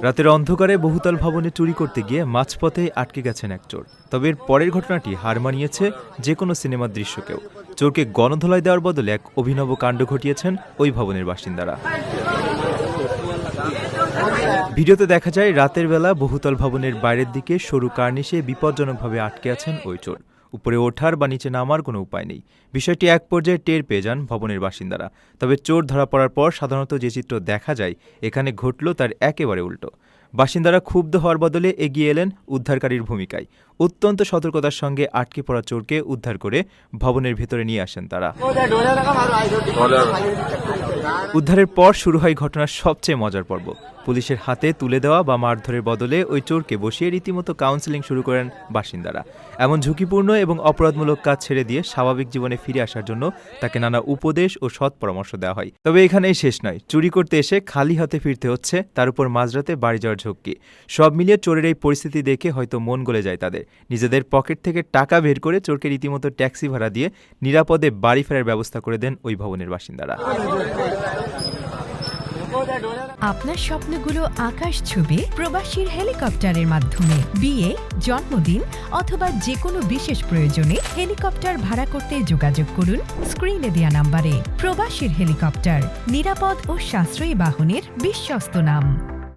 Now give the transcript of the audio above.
রাতের অন্ধকারে বহুতল ভবনে চুরি করতে গিয়ে মাঝপথে আটকে গেছেন এক চোর। তবে এর পরের ঘটনাটি হার মানিয়েছে যে কোনো সিনেমার দৃশ্যকেও। চোরকে গণধোলাই দেওয়ার বদলে এক অভিনব কাণ্ড ঘটিয়েছেন ওই ভবনের বাসিন্দারা। ভিডিওতে দেখা যায় রাতের বেলা বহুতল ভবনের বাইরের দিকে সরু কার্নিশে বিপজ্জনকভাবে আটকে আছেন ওই চোর। উপরে ওঠার বা নিচে নামার কোনো উপায় নেই। বিষয়টি এক পর্যায়ে টের পেয়ে যান ভবনের বাসিন্দারা। তবে চোর ধরা পড়ার পর সাধারণত যে চিত্র দেখা যায় এখানে ঘটল তার একেবারে উল্টো। বাসিন্দারা ক্ষুব্ধ হওয়ার বদলে এগিয়ে এলেন উদ্ধারকারীর ভূমিকায়। অত্যন্ত সতর্কতার সঙ্গে আটকে পড়া চোরকে উদ্ধার করে ভবনের ভেতরে নিয়ে আসেন তারা। উদ্ধারের পর শুরু হয় ঘটনার সবচেয়ে মজার পর্ব। পুলিশের হাতে তুলে দেওয়া বা মারধরের বদলে ওই চোরকে বসিয়ে রীতিমতো কাউন্সেলিং শুরু করেন বাসিন্দারা। এমন ঝুঁকিপূর্ণ এবং অপরাধমূলক কাজ ছেড়ে দিয়ে স্বাভাবিক জীবনে ফিরে আসার জন্য তাকে নানা উপদেশ ও সৎ পরামর্শ দেওয়া হয়। তবে এখানেই শেষ নয়, চুরি করতে এসে খালি হাতে ফিরতে হচ্ছে, তার উপর মাঝরাতে বাড়ি যাওয়ার ঝক্কি। সব মিলিয়ে চোরের এই পরিস্থিতি দেখে হয়তো মন গলে যায় তাদের। নিজেদের পকেট থেকে টাকা বের করে চোরকে রীতিমতো ট্যাক্সি ভাড়া দিয়ে নিরাপদে বাড়ি ফেরার ব্যবস্থা করে দেন ওই ভবনের বাসিন্দারা। আপনার স্বপ্নগুলো আকাশ ছুবে প্রবাসীর হেলিকপ্টারের মাধ্যমে। বিয়ে, জন্মদিন অথবা যে কোনো বিশেষ প্রয়োজনে হেলিকপ্টার ভাড়া করতে যোগাযোগ করুন স্ক্রিনে দেয়া নাম্বারে। প্রবাসীর হেলিকপ্টার, নিরাপদ ও সাশ্রয়ী বাহনের বিশ্বস্ত নাম।